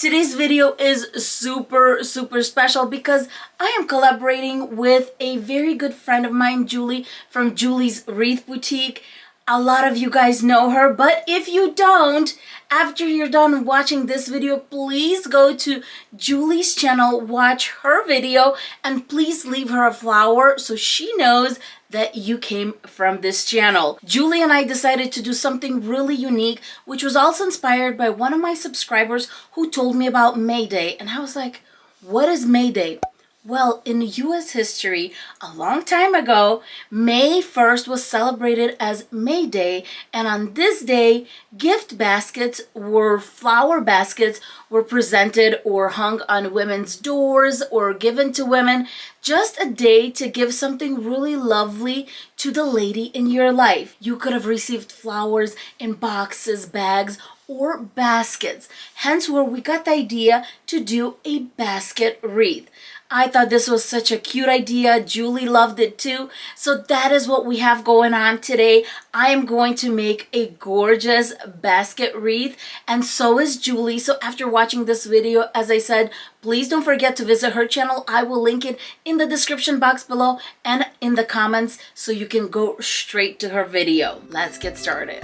Today's video is super special because I am collaborating with a very good friend of mine, Julie, from Julie's Wreath Boutique. A lot of you guys know her, but if you don't, after you're done watching this video, please go to Julie's channel, watch her video, and please leave her a flower so she knows that you came from this channel. Julie and I decided to do something really unique, which was also inspired by one of my subscribers who told me about May Day. And I was like, what is May Day? Well, in US history, a long time ago, May 1st was celebrated as May Day, and on this day, gift baskets or flower baskets were presented or hung on women's doors or given to women. Just a day to give something really lovely to the lady in your life. You could have received flowers in boxes, bags, or baskets. Hence where we got the idea to do a basket wreath. I thought this was such a cute idea. Julie loved it too. So that is what we have going on today. I am going to make a gorgeous basket wreath, and so is Julie. So after watching this video, as I said, please don't forget to visit her channel. I will link it in the description box below and in the comments so you can go straight to her video. Let's get started.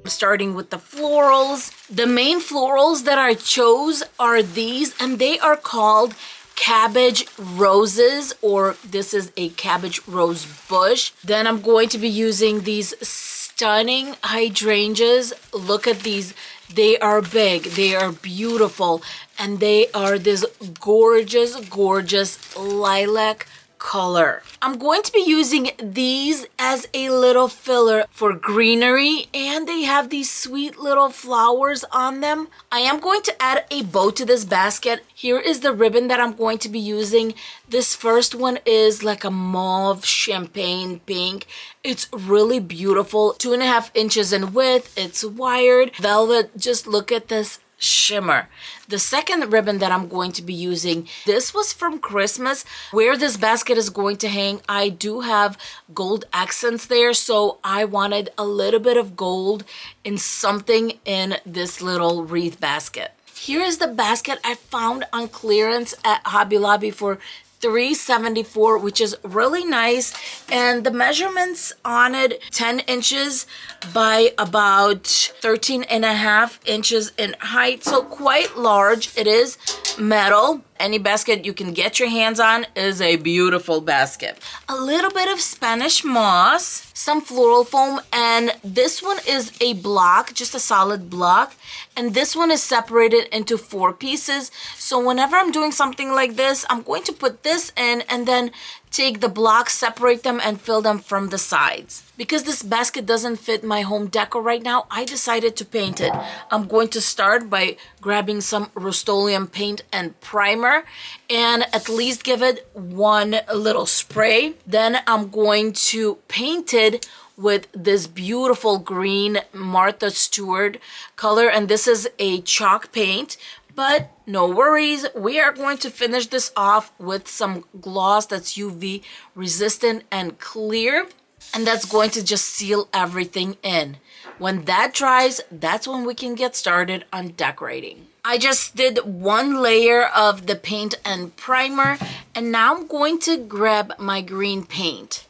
Starting with the florals. The main florals that I chose are these, and they are called Cabbage roses, or this is a cabbage rose bush. Then I'm going to be using these stunning hydrangeas. Look at these. They are big, they are beautiful, and they are this gorgeous lilac color. I'm going to be using these as a little filler for greenery, and they have these sweet little flowers on them. I am going to add a bow to this basket. Here is the ribbon that I'm going to be using. This first one is like a mauve champagne pink. It's really beautiful, 2.5 inches in width. It's wired velvet. Just look at this shimmer. The second ribbon that I'm going to be using, this was from Christmas. Where this basket is going to hang, I do have gold accents there, so I wanted a little bit of gold in something in this little wreath basket. Here is the basket I found on clearance at Hobby Lobby for $3.74, which is really nice, and the measurements on it 10 inches by about 13.5 inches in height, so quite large. It is metal. Any basket you can get your hands on is a beautiful basket. A little bit of Spanish moss, some floral foam, and this one is a block, just a solid block, and this one is separated into 4 pieces. So whenever I'm doing something like this, I'm going to put this in and then take the blocks, separate them, and fill them from the sides. Because this basket doesn't fit my home decor right now, I decided to paint it. I'm going to start by grabbing some Rust-Oleum paint and primer and at least give it one little spray. Then I'm going to paint it with this beautiful green Martha Stewart color, and this is a chalk paint. But no worries, we are going to finish this off with some gloss that's UV resistant and clear, and that's going to just seal everything in. When that dries, that's when we can get started on decorating. I just did one layer of the paint and primer, and now I'm going to grab my green paint.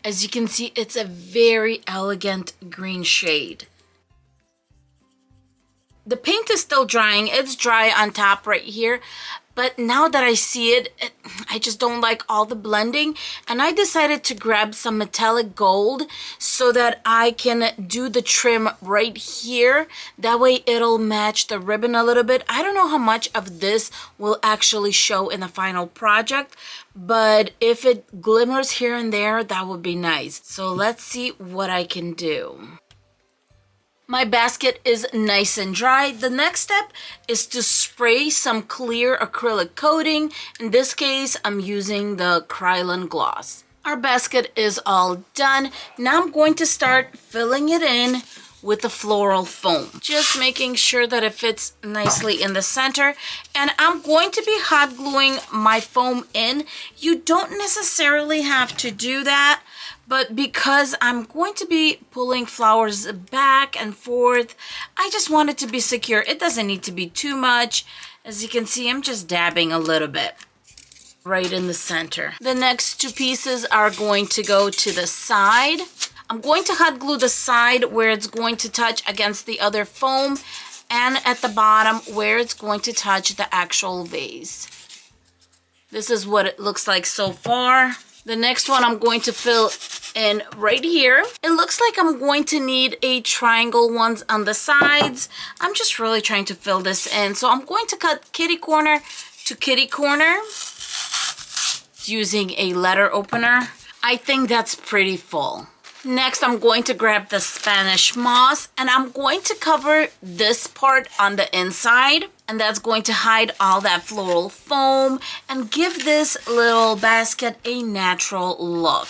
As you can see, it's a very elegant green shade. The paint is still drying. It's dry on top right here, but now that I see it, I just don't like all the blending, and I decided to grab some metallic gold so that I can do the trim right here. That way it'll match the ribbon a little bit. I don't know how much of this will actually show in the final project, but if it glimmers here and there, that would be nice. So let's see what I can do. My basket is nice and dry. The next step is to spray some clear acrylic coating. In this case, I'm using the Krylon gloss. Our basket is all done. Now I'm going to start filling it in with the floral foam. Just making sure that it fits nicely in the center. And I'm going to be hot gluing my foam in. You don't necessarily have to do that, But because I'm going to be pulling flowers back and forth, I just want it to be secure. It doesn't need to be too much. As you can see, I'm just dabbing a little bit right in the center. The next two pieces are going to go to the side. I'm going to hot glue the side where it's going to touch against the other foam, and at the bottom where it's going to touch the actual vase. This is what it looks like so far. The next one I'm going to fill in right here. It looks like I'm going to need a triangle ones on the sides. I'm just really trying to fill this in. So I'm going to cut kitty corner to kitty corner using a letter opener. I think that's pretty full. Next, I'm going to grab the Spanish moss and I'm going to cover this part on the inside, and that's going to hide all that floral foam and give this little basket a natural look.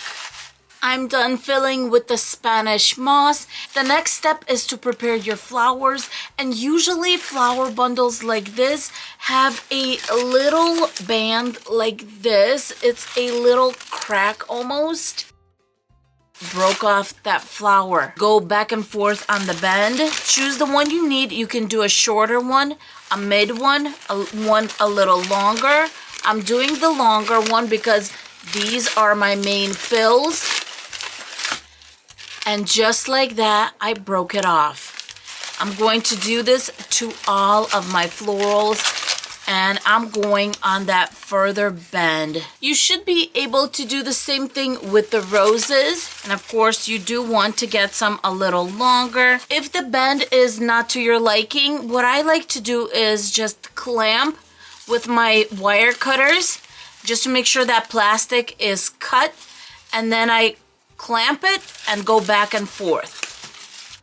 I'm done filling with the Spanish moss. The next step is to prepare your flowers, and usually flower bundles like this have a little band like this. It's a little crack almost. Broke off that flower. Go back and forth on the bend. Choose the one you need. You can do a shorter one, a mid one a little longer. I'm doing the longer one because these are my main fills. And just like that, I broke it off. I'm going to do this to all of my florals, and I'm going on that further bend. You should be able to do the same thing with the roses. And of course, you do want to get some a little longer. If the bend is not to your liking, what I like to do is just clamp with my wire cutters just to make sure that plastic is cut. And then I clamp it and go back and forth.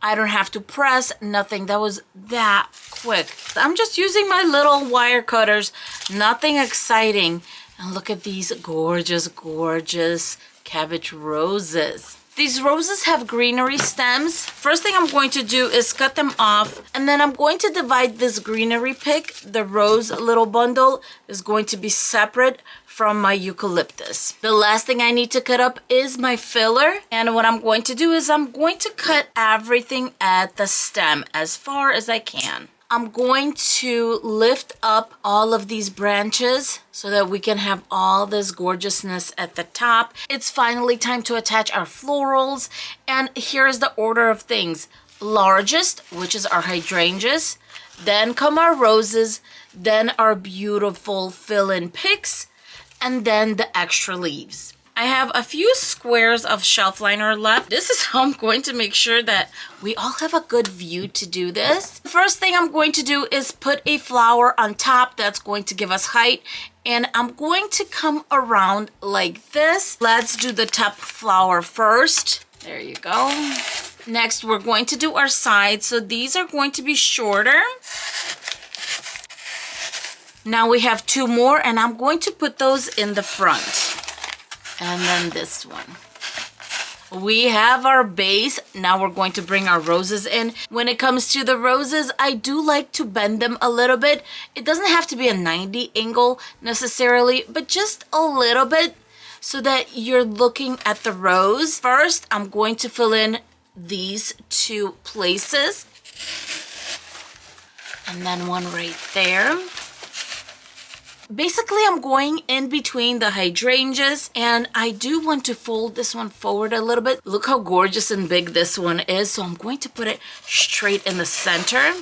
I don't have to press, nothing. That was that quick. I'm just using my little wire cutters, nothing exciting. And look at these gorgeous, gorgeous cabbage roses. These roses have greenery stems. First thing I'm going to do is cut them off, and then I'm going to divide this greenery pick. The rose little bundle is going to be separate from my eucalyptus. The last thing I need to cut up is my filler, and what I'm going to do is I'm going to cut everything at the stem as far as I can. I'm going to lift up all of these branches so that we can have all this gorgeousness at the top. It's finally time to attach our florals, and here's the order of things. Largest, which is our hydrangeas, then come our roses, then our beautiful fill-in picks, and then the extra leaves. I have a few squares of shelf liner left. This is how I'm going to make sure that we all have a good view to do this. The first thing I'm going to do is put a flower on top that's going to give us height, and I'm going to come around like this. Let's do the top flower first. There you go. Next, we're going to do our sides. So these are going to be shorter. Now we have two more, and I'm going to put those in the front. And then this one. We have our base. Now we're going to bring our roses in. When it comes to the roses, I do like to bend them a little bit. It doesn't have to be a 90 angle necessarily, but just a little bit so that you're looking at the rose. First, I'm going to fill in these two places. And then one right there. Basically, I'm going in between the hydrangeas, and I do want to fold this one forward a little bit. Look how gorgeous and big this one is. So I'm going to put it straight in the center.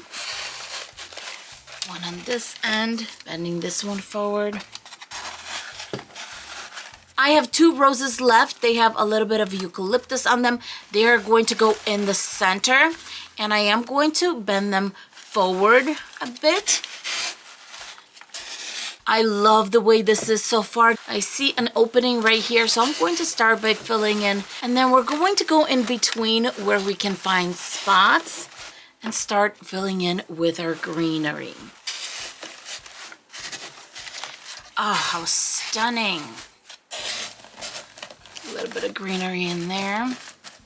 One on this end, bending this one forward. I have two roses left. They have a little bit of eucalyptus on them. They are going to go in the center, and I am going to bend them forward a bit. I love the way this is so far. I see an opening right here, so I'm going to start by filling in, and then we're going to go in between where we can find spots and start filling in with our greenery. Oh, how stunning. A little bit of greenery in there.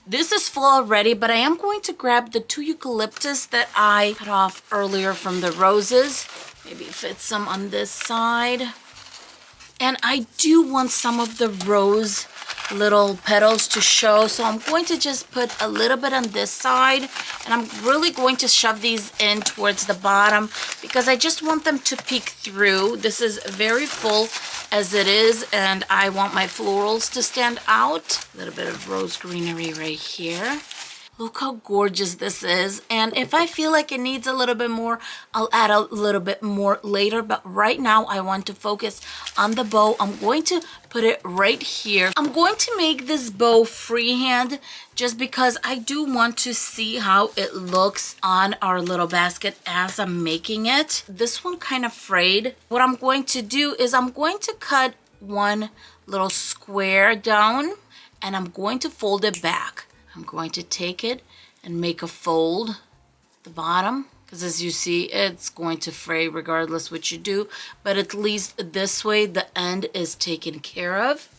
This is full already, but I am going to grab the two eucalyptus that I cut off earlier from the roses. Maybe fit some on this side. And I do want some of the rose little petals to show. So I'm going to just put a little bit on this side, and I'm really going to shove these in towards the bottom because I just want them to peek through. This is very full as it is, and I want my florals to stand out. A little bit of rose greenery right here. Look how gorgeous this is. And if I feel like it needs a little bit more, I'll add a little bit more later. But right now I want to focus on the bow. I'm going to put it right here. I'm going to make this bow freehand just because I do want to see how it looks on our little basket as I'm making it. This one kind of frayed. What I'm going to do is I'm going to cut one little square down and I'm going to fold it back. I'm going to take it and make a fold at the bottom because as you see, it's going to fray regardless what you do, but at least this way the end is taken care of.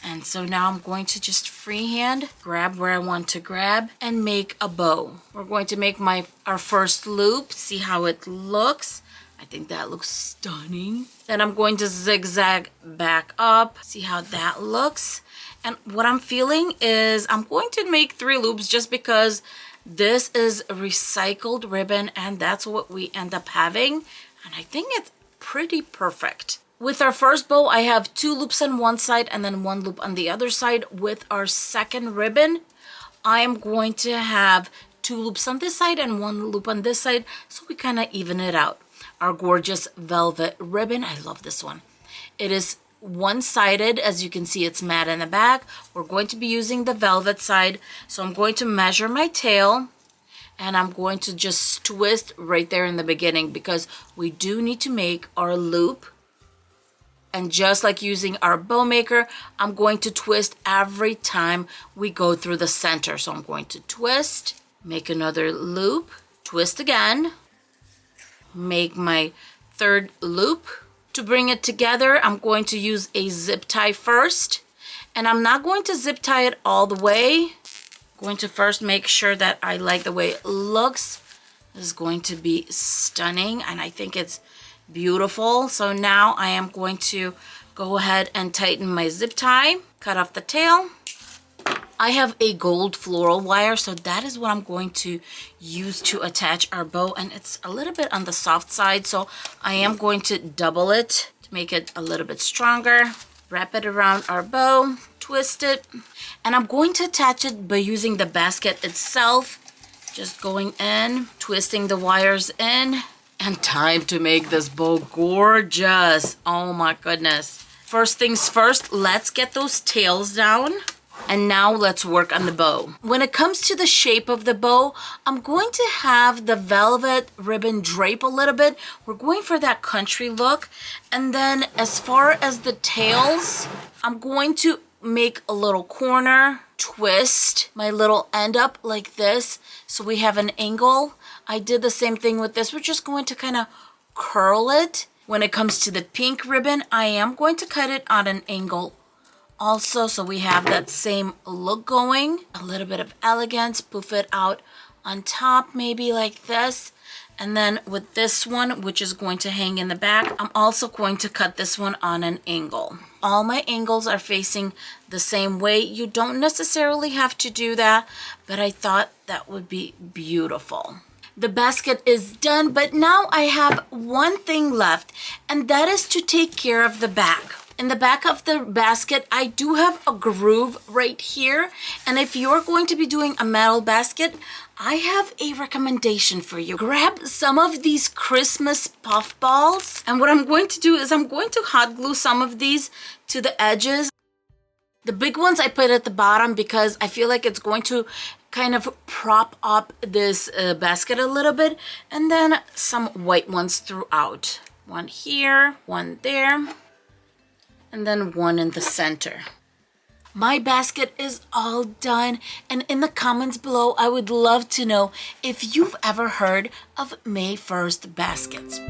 And so now I'm going to just freehand grab where I want to grab and make a bow. We're going to make our first loop, see how it looks. I think that looks stunning. Then I'm going to zigzag back up, see how that looks. And what I'm feeling is I'm going to make 3 loops just because this is recycled ribbon and that's what we end up having. And I think it's pretty perfect. With our first bow, I have 2 loops on one side and then 1 loop on the other side. With our second ribbon, I am going to have 2 loops on this side and 1 loop on this side, so we kind of even it out. Our gorgeous velvet ribbon, I love this one. It is one-sided, as you can see it's matte in the back. We're going to be using the velvet side, so I'm going to measure my tail and I'm going to just twist right there in the beginning because we do need to make our loop. And just like using our bow maker, I'm going to twist every time we go through the center. So I'm going to twist, make another loop, twist again, make my third loop. To bring it together, I'm going to use a zip tie first, and I'm not going to zip tie it all the way. I'm going to first make sure that I like the way it looks. This is going to be stunning, and I think it's beautiful. So now I am going to go ahead and tighten my zip tie, cut off the tail. I have a gold floral wire, so that is what I'm going to use to attach our bow, and it's a little bit on the soft side, so I am going to double it to make it a little bit stronger. Wrap it around our bow, twist it, and I'm going to attach it by using the basket itself, just going in, twisting the wires in, and time to make this bow gorgeous. Oh my goodness. First things first, let's get those tails down. And now let's work on the bow. When it comes to the shape of the bow, I'm going to have the velvet ribbon drape a little bit. We're going for that country look. And then as far as the tails, I'm going to make a little corner, twist my little end up like this. So we have an angle. I did the same thing with this. We're just going to kind of curl it. When it comes to the pink ribbon, I am going to cut it on an angle also, so we have that same look going. A little bit of elegance, poof it out on top, maybe like this. And then with this one, which is going to hang in the back, I'm also going to cut this one on an angle. All my angles are facing the same way. You don't necessarily have to do that, but I thought that would be beautiful. The basket is done, but now I have one thing left, and that is to take care of the back. In the back of the basket, I do have a groove right here. And if you're going to be doing a metal basket, I have a recommendation for you. Grab some of these Christmas puff balls. And what I'm going to do is I'm going to hot glue some of these to the edges. The big ones I put at the bottom because I feel like it's going to kind of prop up this basket a little bit. And then some white ones throughout. One here, one there, and then one in the center. My basket is all done, and in the comments below, I would love to know if you've ever heard of May 1st baskets.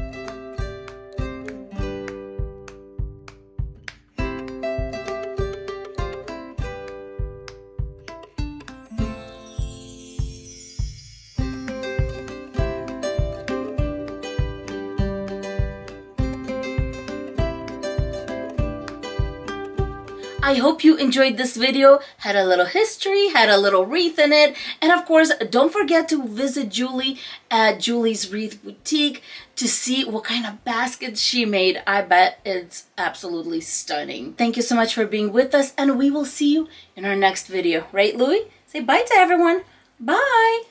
I hope you enjoyed this video, had a little history, had a little wreath in it, and of course, don't forget to visit Julie at Julie's Wreath Boutique to see what kind of baskets she made. I bet it's absolutely stunning. Thank you so much for being with us, and we will see you in our next video. Right, Louie? Say bye to everyone. Bye!